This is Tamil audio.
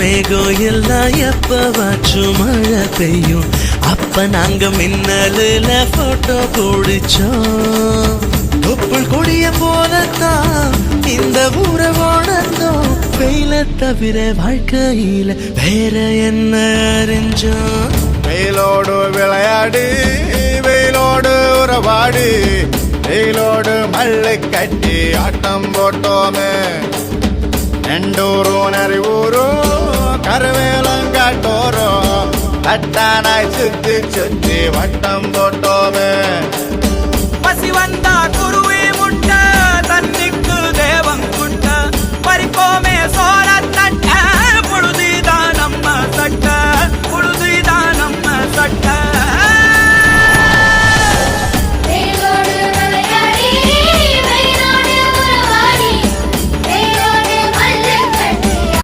மேகம் எல்லாம் எப்பவாச்சும் மழை பெய்யும். அப்ப நாங்க மின்னலுல போட்டோ பிடிச்சோம். தொப்புள் கொடிய போலத்தான் இந்த ஊரை வாழ்ந்தோம். வெயில தவிர வாழ்க்கையில வேற என்ன அறிஞ்சோம். வெயிலோடு விளையாடி வெயிலோடு உறவாடி வெயிலோடு மல்லு கட்டி ஆட்டம் போட்டோமே. நெண்டூரும் நரிவூரும் கருவேலங்காட்டோரும் தட்டானாய் சுத்தி சுத்தி வட்டம் போட்டோமே. பசி வந்தா குருவி முட்டை தண்ணிக்கு தேவம் குட்ட பறிப்போமே சோழ